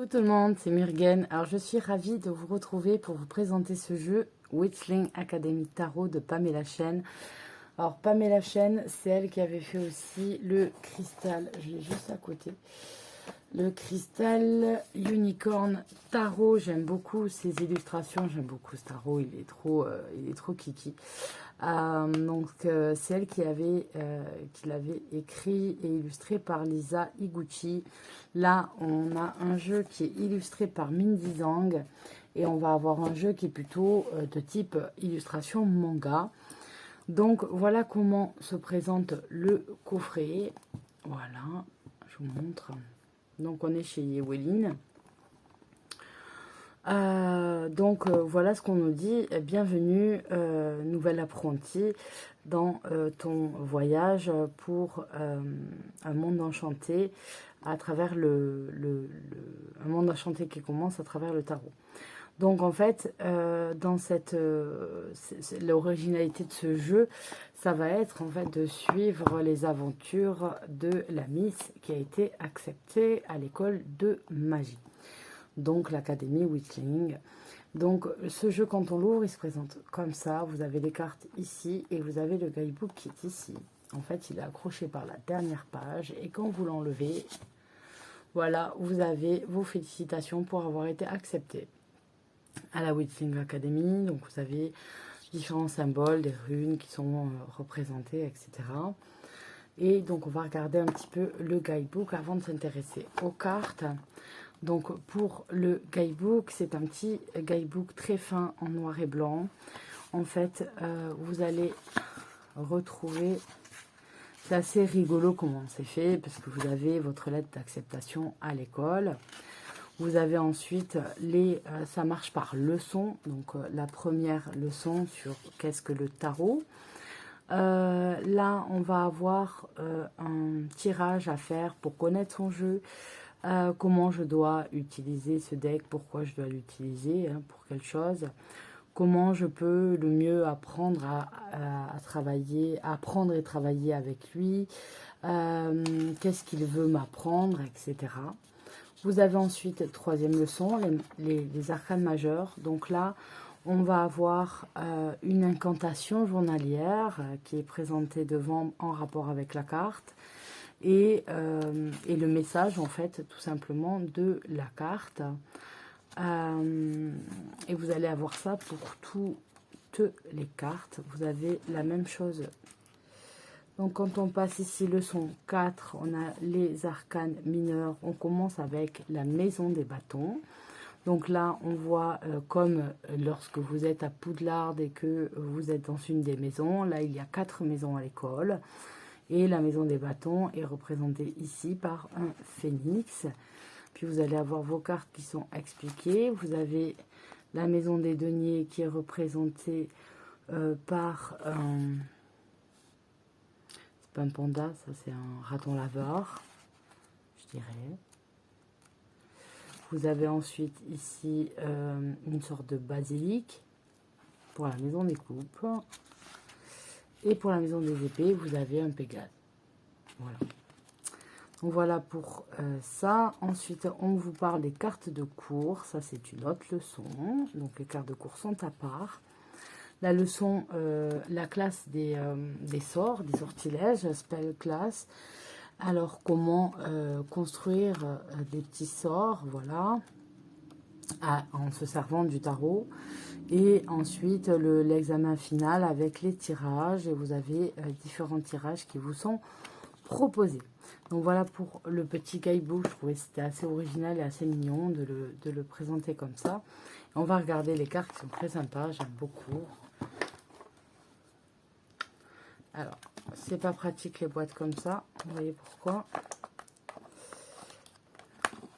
Coucou tout le monde, c'est Murgen. Alors je suis ravie de vous retrouver pour vous présenter ce jeu Witchling Academy Tarot de Pamela Chen. Alors Pamela Chen, c'est elle qui avait fait aussi le cristal, je l'ai juste à côté. Le cristal Unicorn Tarot, j'aime beaucoup ses illustrations, j'aime beaucoup ce tarot, il est trop kiki. C'est elle qui l'avait écrit et illustré par Lisa Iguchi. Là, on a un jeu qui est illustré par Mindy Zhang et on va avoir un jeu qui est plutôt de type illustration manga. Donc, voilà comment se présente le coffret. Voilà, je vous montre. Donc, on est chez Yewelin. Voilà ce qu'on nous dit. Bienvenue, nouvelle apprentie, dans ton voyage pour un monde enchanté à travers un monde enchanté qui commence à travers le tarot. Donc en fait, l'originalité de ce jeu, ça va être en fait de suivre les aventures de la Miss qui a été acceptée à l'école de magie. Donc l'Académie Witchling. Donc ce jeu, quand on l'ouvre, il se présente comme ça. Vous avez les cartes ici et vous avez le guidebook qui est ici. En fait, il est accroché par la dernière page et quand vous l'enlevez, voilà, vous avez vos félicitations pour avoir été accepté à la Witchling Academy. Donc vous avez différents symboles, des runes qui sont représentées, etc. Et donc on va regarder un petit peu le guidebook avant de s'intéresser aux cartes. Donc pour le guidebook, c'est un petit guidebook très fin en noir et blanc. En fait, vous allez retrouver, c'est assez rigolo comment c'est fait, parce que vous avez votre lettre d'acceptation à l'école. Vous avez ensuite ça marche par leçon. Donc la première leçon sur qu'est-ce que le tarot. Là, on va avoir un tirage à faire pour connaître son jeu. Comment je dois utiliser ce deck, pourquoi je dois l'utiliser, pour quelle chose, comment je peux le mieux apprendre à travailler, apprendre et travailler avec lui, qu'est-ce qu'il veut m'apprendre, etc. Vous avez ensuite, troisième leçon, les arcanes majeures. Donc là, on va avoir une incantation journalière qui est présentée devant en rapport avec la carte. Et le message, en fait, tout simplement, de la carte. Et vous allez avoir ça pour toutes les cartes. Vous avez la même chose. Donc, quand on passe ici, leçon 4, on a les arcanes mineurs. On commence avec la maison des bâtons. Donc là, on voit comme lorsque vous êtes à Poudlard et que vous êtes dans une des maisons. Là, il y a 4 maisons à l'école. Et la maison des bâtons est représentée ici par un phénix. Puis vous allez avoir vos cartes qui sont expliquées. Vous avez la maison des deniers qui est représentée par un... C'est pas un panda, ça c'est un raton laveur, je dirais. Vous avez ensuite ici une sorte de basilic pour la maison des coupes. Et pour la maison des épées, vous avez un Pégase. Voilà. Donc voilà pour ça. Ensuite, on vous parle des cartes de cours. Ça, c'est une autre leçon. Donc les cartes de cours sont à part. La leçon, la classe des sorts, des sortilèges, spell class. Alors, comment construire des petits sorts, voilà, en se servant du tarot. Et ensuite, l'examen final avec les tirages. Et vous avez différents tirages qui vous sont proposés. Donc voilà pour le petit guidebook. Je trouvais que c'était assez original et assez mignon de le présenter comme ça. Et on va regarder les cartes qui sont très sympas. J'aime beaucoup. Alors, c'est pas pratique les boîtes comme ça. Vous voyez pourquoi.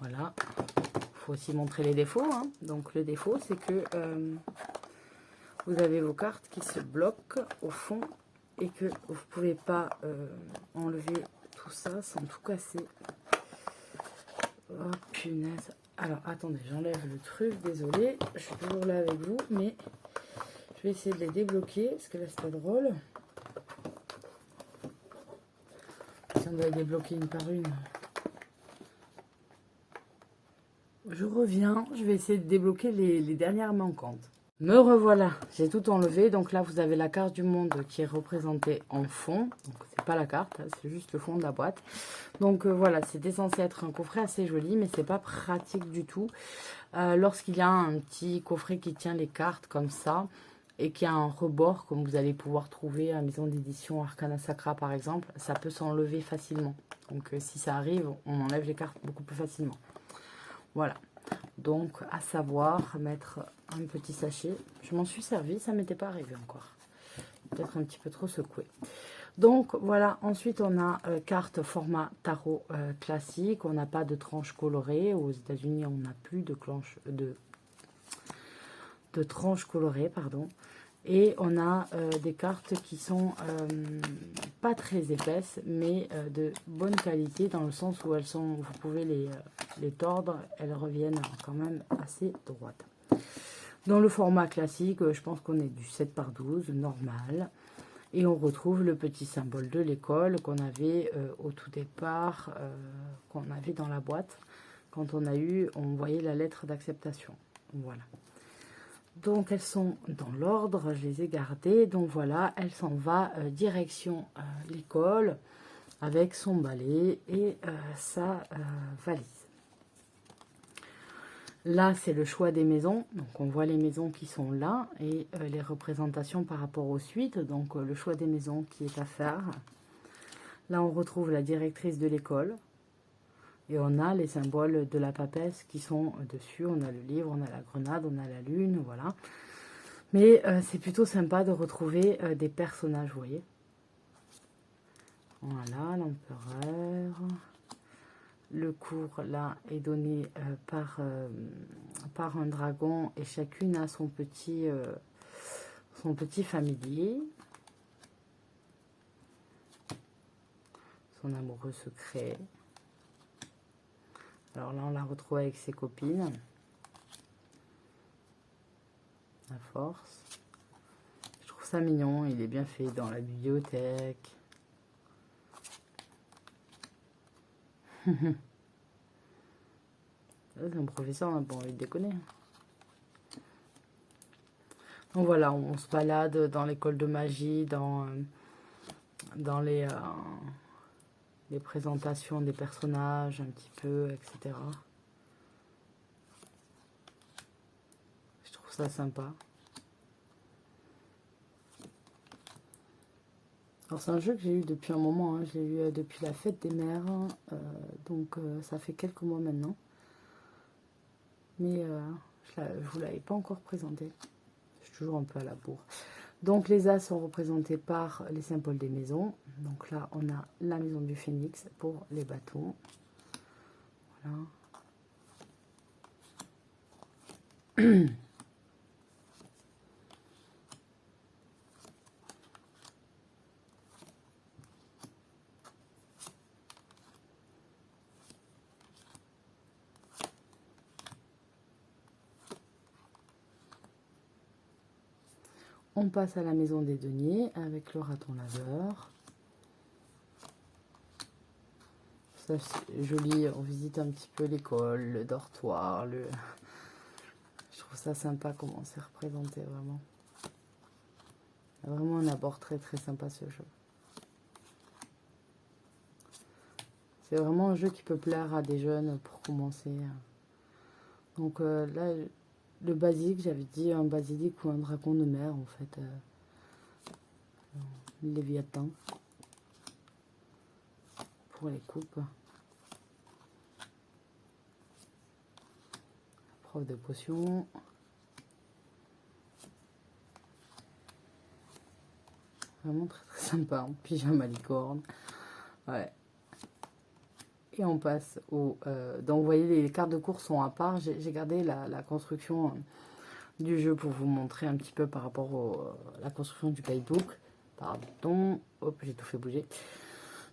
Voilà. Il faut aussi montrer les défauts. Hein. Donc le défaut, c'est que... vous avez vos cartes qui se bloquent au fond et que vous ne pouvez pas enlever tout ça sans tout casser. Oh punaise. Alors attendez, j'enlève le truc, désolé. Je suis toujours là avec vous, mais je vais essayer de les débloquer parce que là c'est pas drôle. Si on doit les débloquer une par une. je reviens, je vais essayer de débloquer les dernières manquantes. Me revoilà, j'ai tout enlevé. Donc là, vous avez la carte du monde qui est représentée en fond. Donc c'est pas la carte, hein, c'est juste le fond de la boîte. Donc voilà, c'était censé être un coffret assez joli, mais c'est pas pratique du tout. Lorsqu'il y a un petit coffret qui tient les cartes comme ça, et qui a un rebord, comme vous allez pouvoir trouver à la maison d'édition Arcana Sacra par exemple, ça peut s'enlever facilement. Donc si ça arrive, on enlève les cartes beaucoup plus facilement. Voilà. Donc, à savoir, mettre un petit sachet. Je m'en suis servi, ça ne m'était pas arrivé encore. Peut-être un petit peu trop secoué. Donc, voilà. Ensuite, on a carte format tarot classique. On n'a pas de tranche colorée. Aux États-Unis, on n'a plus de tranches colorées, pardon. Et on a des cartes qui sont pas très épaisses, mais de bonne qualité, dans le sens où elles sont, vous pouvez les tordre, elles reviennent quand même assez droites. Dans le format classique, je pense qu'on est du 7 par 12, normal. Et on retrouve le petit symbole de l'école qu'on avait au tout départ, qu'on avait dans la boîte. Quand on voyait la lettre d'acceptation. Voilà. Donc, elles sont dans l'ordre, je les ai gardées. Donc, voilà, elle s'en va direction l'école avec son balai et sa valise. Là, c'est le choix des maisons. Donc, on voit les maisons qui sont là et les représentations par rapport aux suites. Donc, le choix des maisons qui est à faire. Là, on retrouve la directrice de l'école. Et on a les symboles de la papesse qui sont dessus. On a le livre, on a la grenade, on a la lune, voilà. Mais c'est plutôt sympa de retrouver des personnages, vous voyez. Voilà, l'empereur. Le cours, là, est donné par un dragon. Et chacune a son petit familier. Son amoureux secret. Alors là, on la retrouve avec ses copines. La force. Je trouve ça mignon. Il est bien fait dans la bibliothèque. C'est un professeur, on n'a pas envie de déconner. Donc voilà, on se balade dans l'école de magie, dans les présentations des personnages un petit peu, etc. Je trouve ça sympa. Alors c'est un jeu que j'ai eu depuis un moment, hein. Je l'ai eu depuis la fête des mères, donc ça fait quelques mois maintenant. Mais je ne vous l'avais pas encore présenté. Je suis toujours un peu à la bourre. Donc les as sont représentés par les symboles des maisons. Donc là, on a la maison du phénix pour les bâtons. Voilà. On passe à la maison des deniers avec le raton laveur. Ça, c'est joli. On visite un petit peu l'école, le dortoir. Je trouve ça sympa comment c'est représenté, vraiment. Il y a vraiment un abord très très sympa ce jeu. C'est vraiment un jeu qui peut plaire à des jeunes pour commencer. Donc là, le basique, j'avais dit un basilic ou un dragon de mer en fait. Léviathan. Pour les coupes. Prof de potion. Vraiment très très sympa. En pyjama licorne. Ouais. Et on passe au... donc vous voyez, les cartes de course sont à part. J'ai gardé la construction du jeu pour vous montrer un petit peu par rapport à la construction du guidebook. Pardon. Hop, j'ai tout fait bouger.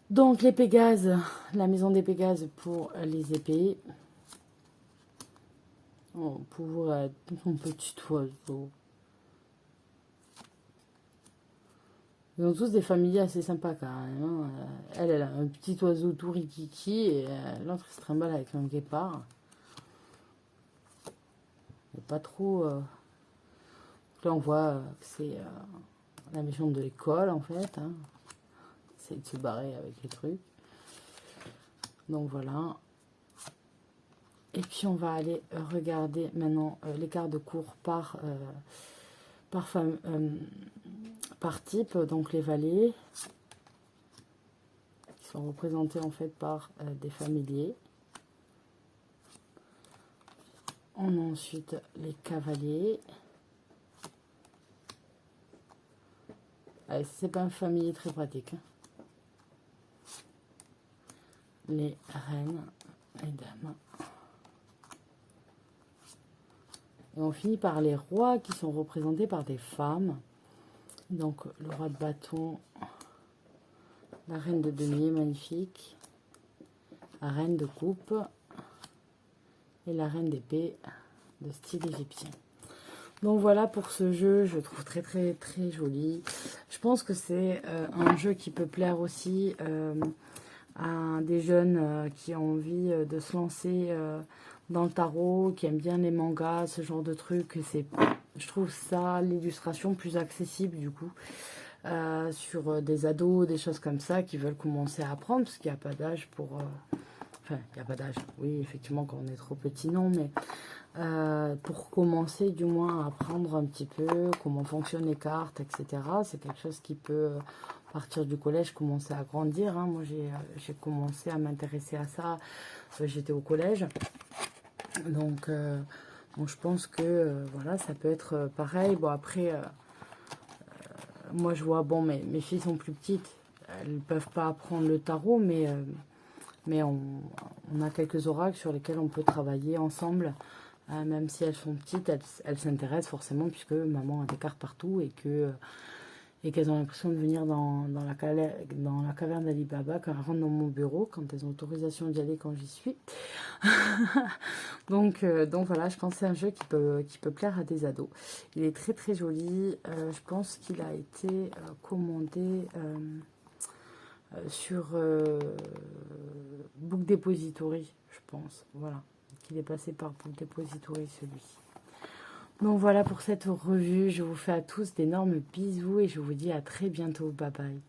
Donc les Pégases, la maison des Pégases pour les épées. Oh, pour mon petit oiseau. Ils ont tous des familles assez sympas quand même. Hein. Elle a un petit oiseau tout rikiki et l'autre se trimballe avec un guépard. pas trop... Là, on voit que c'est la méchante de l'école, en fait. Hein. C'est de se barrer avec les trucs. Donc, voilà. Et puis, on va aller regarder maintenant les cartes de cours par type. Donc, les valets, qui sont représentés, en fait, par des familiers. On a ensuite les cavaliers. C'est pas un familier très pratique. Hein. Les reines et dames. Et on finit par les rois qui sont représentés par des femmes. Donc le roi de bâton, la reine de denier, magnifique. La reine de coupe et la reine d'épée de style égyptien. Donc voilà pour ce jeu, je trouve très très très joli. Je pense que c'est un jeu qui peut plaire aussi à des jeunes qui ont envie de se lancer dans le tarot, qui aiment bien les mangas, ce genre de trucs. Je trouve ça, l'illustration, plus accessible du coup. Sur des ados, des choses comme ça, qui veulent commencer à apprendre, parce qu'il n'y a pas d'âge pour... Enfin, il n'y a pas d'âge, oui, effectivement, quand on est trop petit, non, mais... pour commencer du moins à apprendre un petit peu comment fonctionnent les cartes, etc. C'est quelque chose qui peut, à partir du collège, commencer à grandir. Hein. Moi, j'ai commencé à m'intéresser à ça. J'étais au collège. Donc, bon, je pense que voilà, ça peut être pareil. Bon, après, moi, je vois, bon, mes filles sont plus petites. Elles ne peuvent pas apprendre le tarot, mais on a quelques oracles sur lesquels on peut travailler ensemble. Même si elles sont petites, elles s'intéressent forcément puisque maman a des cartes partout et qu'elles ont l'impression de venir dans la caverne d'Ali Baba quand elles rentrent dans mon bureau, quand elles ont autorisation d'y aller quand j'y suis. donc voilà, je pense que c'est un jeu qui peut plaire à des ados. Il est très très joli. Je pense qu'il a été commandé sur Book Depository, je pense. Voilà. Il est passé par Book Depository celui-ci. Donc voilà pour cette revue. Je vous fais à tous d'énormes bisous et je vous dis à très bientôt. Bye bye.